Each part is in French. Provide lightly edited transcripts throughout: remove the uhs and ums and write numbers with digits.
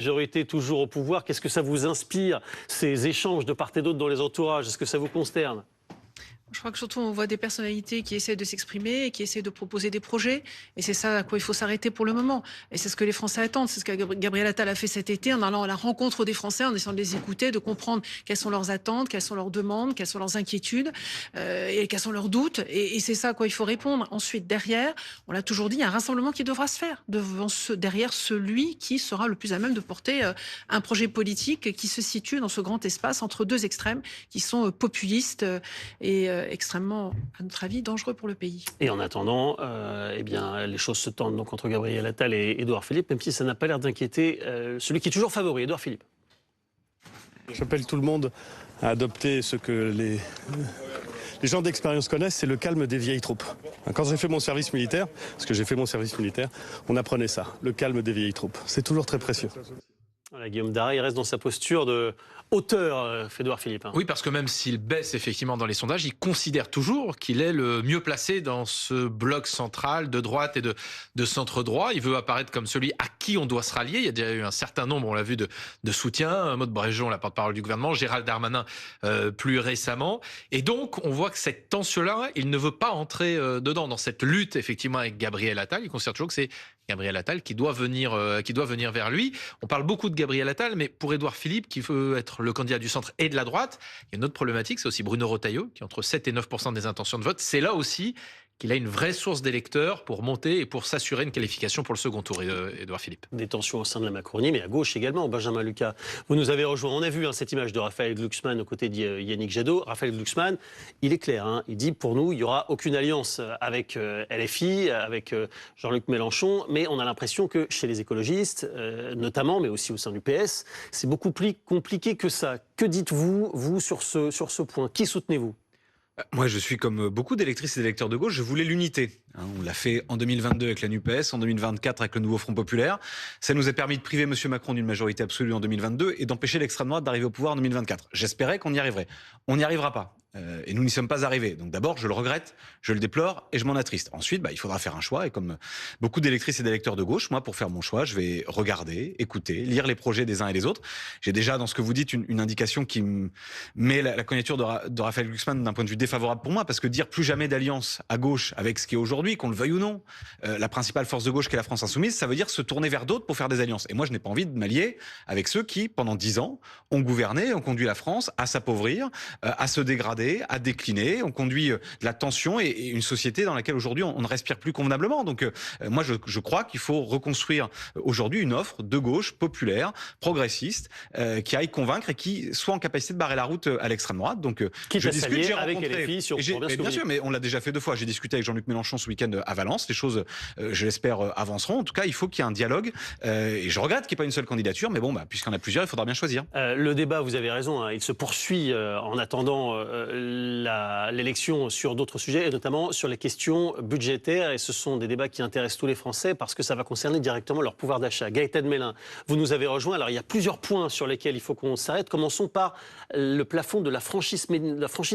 Majorité toujours au pouvoir, qu'est-ce que ça vous inspire, ces échanges de part et d'autre dans les entourages? Est-ce que ça vous consterne? Je crois que surtout on voit des personnalités qui essaient de s'exprimer et qui essaient de proposer des projets. Et c'est ça à quoi il faut s'arrêter pour le moment. Et c'est ce que les Français attendent. C'est ce que Gabriel Attal a fait cet été en allant à la rencontre des Français, en essayant de les écouter, de comprendre quelles sont leurs attentes, quelles sont leurs demandes, quelles sont leurs inquiétudes et quels sont leurs doutes. Et c'est ça à quoi il faut répondre. Ensuite, derrière, on l'a toujours dit, il y a un rassemblement qui devra se faire derrière celui qui sera le plus à même de porter un projet politique qui se situe dans ce grand espace entre deux extrêmes qui sont populistes et extrêmement, à notre avis, dangereux pour le pays. Et en attendant, eh bien, les choses se tendent donc entre Gabriel Attal et Édouard Philippe, même si ça n'a pas l'air d'inquiéter celui qui est toujours favori, Édouard Philippe. J'appelle tout le monde à adopter ce que les gens d'expérience connaissent, c'est le calme des vieilles troupes. Quand j'ai fait mon service militaire, parce que j'ai fait mon service militaire, on apprenait ça, le calme des vieilles troupes. C'est toujours très précieux. Voilà, Guillaume Daré, il reste dans sa posture de hauteur, Édouard Philippe. Oui, parce que même s'il baisse effectivement dans les sondages, il considère toujours qu'il est le mieux placé dans ce bloc central de droite et de centre-droit. Il veut apparaître comme celui à qui on doit se rallier. Il y a déjà eu un certain nombre, on l'a vu, de soutiens. Maud Bréjon, la porte-parole du gouvernement, Gérald Darmanin plus récemment. Et donc, on voit que cette tension-là, il ne veut pas entrer dedans, dans cette lutte effectivement avec Gabriel Attal. Il considère toujours que c'est Gabriel Attal qui doit venir vers lui. On parle beaucoup de Gabriel Attal, mais pour Édouard Philippe, qui veut être le candidat du centre et de la droite, il y a une autre problématique, c'est aussi Bruno Retailleau, qui est entre 7 et 9% des intentions de vote. C'est là aussi qu'il a une vraie source d'électeurs pour monter et pour s'assurer une qualification pour le second tour, Édouard Philippe. Des tensions au sein de la Macronie, mais à gauche également. Benjamin Lucas, vous nous avez rejoint. On a vu cette image de Raphaël Glucksmann aux côtés de Yannick Jadot. Raphaël Glucksmann, il est clair, il dit pour nous, il n'y aura aucune alliance avec LFI, avec Jean-Luc Mélenchon, mais on a l'impression que chez les écologistes, notamment, mais aussi au sein du PS, c'est beaucoup plus compliqué que ça. Que dites-vous, vous, sur ce point? Qui soutenez-vous? Moi, je suis comme beaucoup d'électrices et d'électeurs de gauche, je voulais l'unité. On l'a fait en 2022 avec la NUPES, en 2024 avec le nouveau Front Populaire. Ça nous a permis de priver M. Macron d'une majorité absolue en 2022 et d'empêcher l'extrême droite d'arriver au pouvoir en 2024. J'espérais qu'on y arriverait. On n'y arrivera pas. Et nous n'y sommes pas arrivés. Donc d'abord, je le regrette, je le déplore et je m'en attriste. Ensuite, il faudra faire un choix. Et comme beaucoup d'électrices et d'électeurs de gauche, moi, pour faire mon choix, je vais regarder, écouter, lire les projets des uns et des autres. J'ai déjà, dans ce que vous dites, une indication qui me met la candidature de Raphaël Glucksmann d'un point de vue défavorable pour moi, parce que dire plus jamais d'alliance à gauche avec ce qui est aujourd'hui, qu'on le veuille ou non, la principale force de gauche qui est la France Insoumise, ça veut dire se tourner vers d'autres pour faire des alliances. Et moi, je n'ai pas envie de m'allier avec ceux qui, pendant 10 ans, ont gouverné, ont conduit la France à s'appauvrir, à se dégrader, à décliner, on conduit de la tension et une société dans laquelle aujourd'hui on ne respire plus convenablement. Donc moi je crois qu'il faut reconstruire aujourd'hui une offre de gauche, populaire, progressiste, qui aille convaincre et qui soit en capacité de barrer la route à l'extrême droite. Donc Quitte je à discute, s'allier j'ai avec rencontré... LFI sur bien sûr, mais on l'a déjà fait 2 fois. J'ai discuté avec Jean-Luc Mélenchon ce week-end à Valence. Les choses, je l'espère, avanceront. En tout cas, il faut qu'il y ait un dialogue. Et je regrette qu'il n'y ait pas une seule candidature, mais bon, puisqu'il y en a plusieurs, il faudra bien choisir. Le débat, vous avez raison, il se poursuit en attendant l'élection sur d'autres sujets, et notamment sur les questions budgétaires. Et ce sont des débats qui intéressent tous les Français parce que ça va concerner directement leur pouvoir d'achat. Gaëtan Mélin, vous nous avez rejoint. Alors, il y a plusieurs points sur lesquels il faut qu'on s'arrête. Commençons par le plafond de la franchise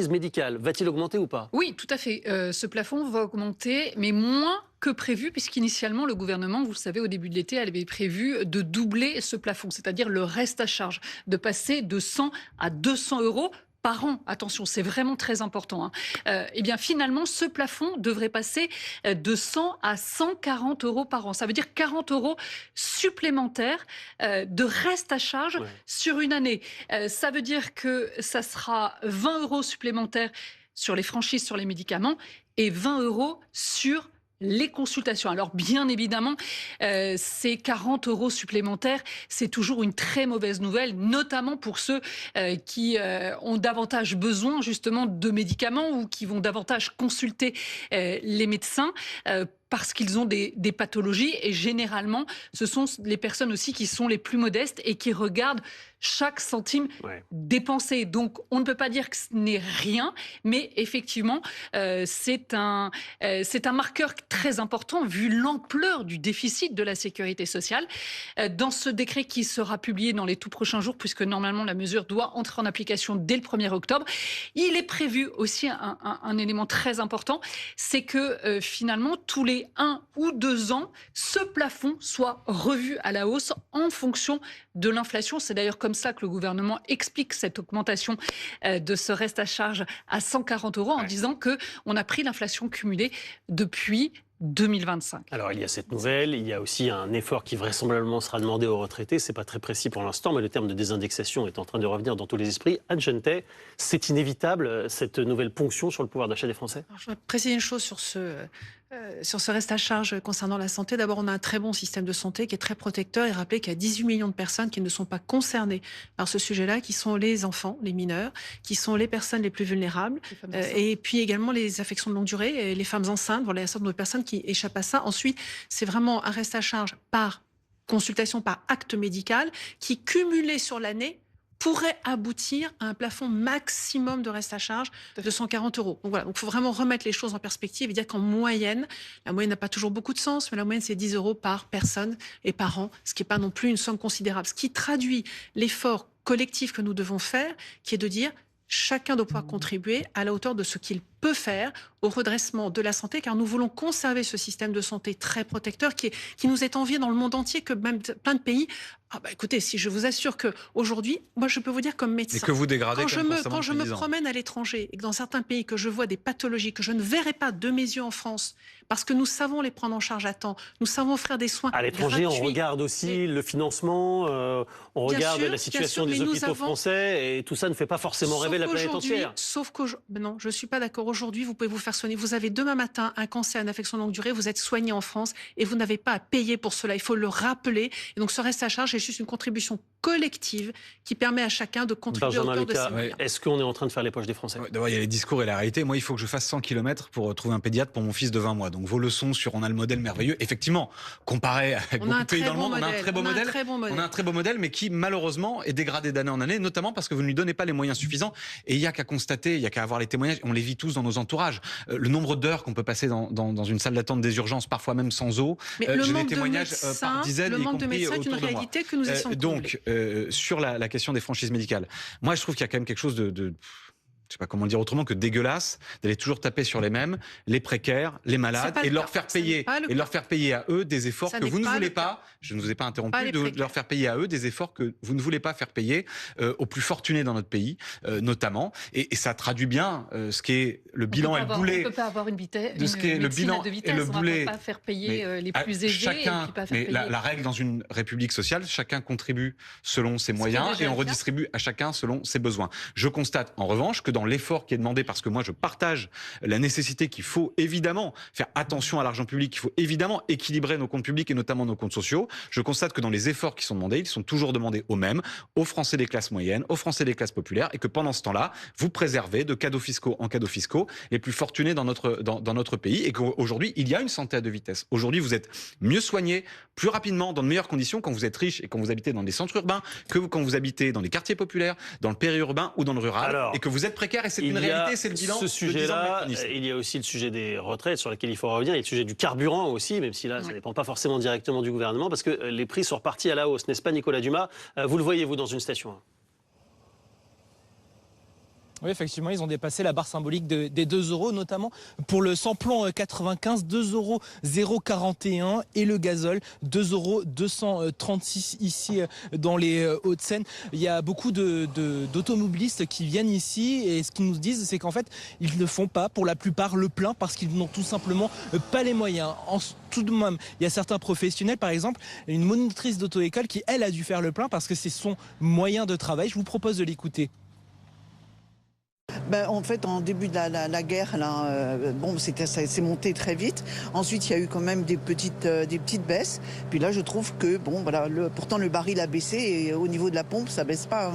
médicale. Va-t-il augmenter ou pas? Oui, tout à fait. Ce plafond va augmenter, mais moins que prévu, puisqu'initialement, le gouvernement, vous le savez, au début de l'été, avait prévu de doubler ce plafond, c'est-à-dire le reste à charge, de passer de 100 à 200 euros par an. Attention, c'est vraiment très important. Eh bien, finalement, ce plafond devrait passer de 100 à 140 euros par an. Ça veut dire 40 euros supplémentaires de reste à charge sur une année. Ça veut dire que ça sera 20 euros supplémentaires sur les franchises, sur les médicaments, et 20 euros sur les consultations. Alors bien évidemment, ces 40 euros supplémentaires, c'est toujours une très mauvaise nouvelle, notamment pour ceux qui ont davantage besoin justement de médicaments ou qui vont davantage consulter les médecins. Parce qu'ils ont des pathologies et généralement, ce sont les personnes aussi qui sont les plus modestes et qui regardent chaque centime dépensé. Donc, on ne peut pas dire que ce n'est rien, mais effectivement, c'est un marqueur très important vu l'ampleur du déficit de la sécurité sociale. Dans ce décret qui sera publié dans les tout prochains jours, puisque normalement la mesure doit entrer en application dès le 1er octobre, il est prévu aussi un élément très important, c'est que finalement, tous les les 1 ou 2 ans, ce plafond soit revu à la hausse en fonction de l'inflation. C'est d'ailleurs comme ça que le gouvernement explique cette augmentation de ce reste à charge à 140 € en disant qu'on a pris l'inflation cumulée depuis 2025. Alors il y a cette nouvelle, il y a aussi un effort qui vraisemblablement sera demandé aux retraités. C'est pas très précis pour l'instant, mais le terme de désindexation est en train de revenir dans tous les esprits. Anne Genetet, c'est inévitable cette nouvelle ponction sur le pouvoir d'achat des Français? Alors, je vais préciser une chose sur ce reste à charge concernant la santé. D'abord, on a un très bon système de santé qui est très protecteur et rappeler qu'il y a 18 millions de personnes qui ne sont pas concernées par ce sujet-là, qui sont les enfants, les mineurs, qui sont les personnes les plus vulnérables, et puis également les affections de longue durée, et les femmes enceintes, voilà, il y a un certain nombre de personnes qui échappent à ça. Ensuite, c'est vraiment un reste à charge par consultation, par acte médical, qui cumulé sur l'année pourrait aboutir à un plafond maximum de reste à charge de 140 €. Donc voilà, il faut vraiment remettre les choses en perspective et dire qu'en moyenne, la moyenne n'a pas toujours beaucoup de sens, mais la moyenne c'est 10 € par personne et par an, ce qui n'est pas non plus une somme considérable. Ce qui traduit l'effort collectif que nous devons faire, qui est de dire chacun doit pouvoir contribuer à la hauteur de ce qu'il peut faire au redressement de la santé, car nous voulons conserver ce système de santé très protecteur qui nous est envié dans le monde entier, que même plein de pays. Ah bah écoutez, si je vous assure qu'aujourd'hui, moi je peux vous dire comme médecin, Et que vous dégradez quand je me promène à l'étranger et que dans certains pays que je vois des pathologies que je ne verrai pas de mes yeux en France, parce que nous savons les prendre en charge à temps, nous savons offrir des soins à l'étranger, gratuits. on regarde aussi le financement, on regarde la situation des hôpitaux français, et tout ça ne fait pas forcément rêver la planète entière. Sauf qu'aujourd'hui, non, je ne suis pas d'accord. Aujourd'hui, vous pouvez vous faire soigner. Vous avez demain matin un cancer, une affection de longue durée, vous êtes soigné en France et vous n'avez pas à payer pour cela. Il faut le rappeler. Et donc, ce reste à charge est juste une contribution collective qui permet à chacun de contribuer à hauteur de ses moyens. Est-ce qu'on est en train de faire les poches des Français? D'abord, il y a les discours et la réalité. Moi, il faut que je fasse 100 km pour trouver un pédiatre pour mon fils de 20 mois. Donc, vos leçons sur on a le modèle merveilleux. Effectivement, comparé avec beaucoup de pays dans le monde, on a un très beau modèle. On a un très beau modèle, mais qui, malheureusement, est dégradé d'année en année, notamment parce que vous ne lui donnez pas les moyens suffisants. Et il n'y a qu'à constater, il n'y a qu'à avoir les témoignages. On les vit tous dans nos entourages. Le nombre d'heures qu'on peut passer dans une salle d'attente des urgences, parfois même sans eau. Mais j'ai des témoignages par dizaines, le manque de médecins est une autour de moi. réalité que nous essayons de Donc, sur la question des franchises médicales, moi, je trouve qu'il y a quand même quelque chose de je sais pas comment le dire autrement que dégueulasse, d'aller toujours taper sur les mêmes, les précaires, les malades, et de leur faire payer à eux des efforts que vous ne voulez pas. Je ne vous ai pas interrompu, de leur faire payer à eux des efforts que vous ne voulez pas faire payer aux plus fortunés dans notre pays, notamment. Et ça traduit bien ce qu'est le bilan et le boulet. On ne peut pas avoir une vitesse, de ce qu'est le bilan de vitesse, et le boulet. On ne peut pas faire payer les plus aisés. Chacun, et puis pas faire mais payer. la règle dans une république sociale, chacun contribue selon ses moyens et on redistribue à chacun selon ses besoins. Je constate en revanche que dans l'effort qui est demandé, parce que moi je partage la nécessité qu'il faut évidemment faire attention à l'argent public, qu'il faut évidemment équilibrer nos comptes publics et notamment nos comptes sociaux, je constate que dans les efforts qui sont demandés, ils sont toujours demandés aux mêmes, aux Français des classes moyennes, aux Français des classes populaires, et que pendant ce temps-là, vous préservez de cadeaux fiscaux en cadeaux fiscaux les plus fortunés dans notre pays, et qu'aujourd'hui il y a une santé à deux vitesses. Aujourd'hui vous êtes mieux soigné, plus rapidement, dans de meilleures conditions quand vous êtes riche et quand vous habitez dans des centres urbains que quand vous habitez dans les quartiers populaires, dans le périurbain ou dans le rural. Alors, et que vous êtes précaire, et c'est une réalité, c'est le bilan. Ce sujet-là, il y a aussi le sujet des retraites sur lequel il faut revenir. Il y a le sujet du carburant aussi, même si là, ça ne dépend pas forcément directement du gouvernement, parce que les prix sont repartis à la hausse, n'est-ce pas, Nicolas Dumas? Vous le voyez, vous, dans une station? Oui, effectivement, ils ont dépassé la barre symbolique des 2 €, notamment pour le samplon 95, 2,041 € et le gazole, 2,236 € ici dans les Hauts-de-Seine. Il y a beaucoup d'automobilistes qui viennent ici et ce qu'ils nous disent, c'est qu'en fait, ils ne font pas pour la plupart le plein parce qu'ils n'ont tout simplement pas les moyens. Tout de même, il y a certains professionnels, par exemple, une monitrice d'auto-école qui, elle, a dû faire le plein parce que c'est son moyen de travail. Je vous propose de l'écouter. En fait, en début de la guerre, là, ça s'est monté très vite. Ensuite, il y a eu quand même des petites baisses. Puis là, je trouve que pourtant le baril a baissé et au niveau de la pompe, ça baisse pas.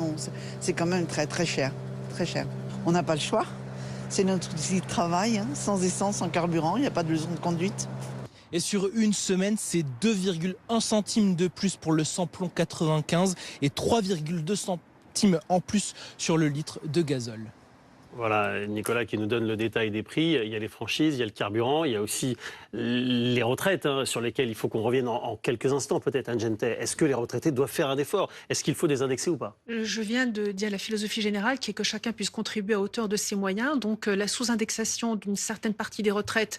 C'est quand même très très cher, très cher. On n'a pas le choix. C'est notre outil de travail, hein, sans essence, sans carburant. Il n'y a pas de leçon de conduite. Et sur une semaine, c'est 2,1 centimes de plus pour le samplon 95 et 3,2 centimes en plus sur le litre de gazole. Voilà, Nicolas qui nous donne le détail des prix. Il y a les franchises, il y a le carburant, il y a aussi les retraites sur lesquelles il faut qu'on revienne en quelques instants peut-être, Anne Genetet. Est-ce que les retraités doivent faire un effort? Est-ce qu'il faut désindexer ou pas? Je viens de dire la philosophie générale qui est que chacun puisse contribuer à hauteur de ses moyens. Donc la sous-indexation d'une certaine partie des retraites,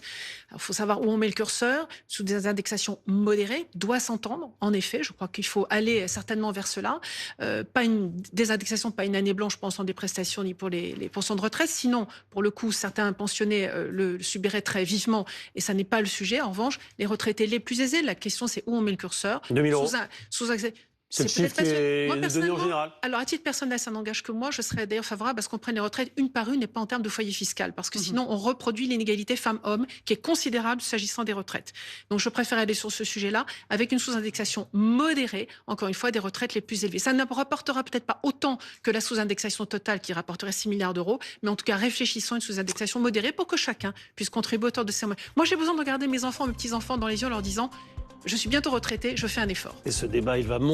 il faut savoir où on met le curseur. Sous des indexations modérées doit s'entendre. En effet, je crois qu'il faut aller certainement vers cela. Pas une désindexation, pas une année blanche pensant des prestations ni pour les pensions de retraite. Sinon, pour le coup, certains pensionnés le subiraient très vivement et ça n'est pas le sujet. En revanche, les retraités les plus aisés, la question c'est où on met le curseur. 2 000 €. C'est le chiffre qui est donné en général. Alors, à titre personnel, ça n'engage que moi. Je serais d'ailleurs favorable à ce qu'on prenne les retraites une par une et pas en termes de foyer fiscal. Parce que sinon, on reproduit l'inégalité femmes-hommes qui est considérable s'agissant des retraites. Donc, je préfère aller sur ce sujet-là avec une sous-indexation modérée, encore une fois, des retraites les plus élevées. Ça ne rapportera peut-être pas autant que la sous-indexation totale qui rapporterait 6 milliards d'euros. Mais en tout cas, réfléchissons à une sous-indexation modérée pour que chacun puisse contribuer à hauteur de ses moyens. Moi, j'ai besoin de regarder mes enfants, mes petits-enfants dans les yeux en leur disant « Je suis bientôt retraité, je fais un effort ». Et ce débat, il va monter.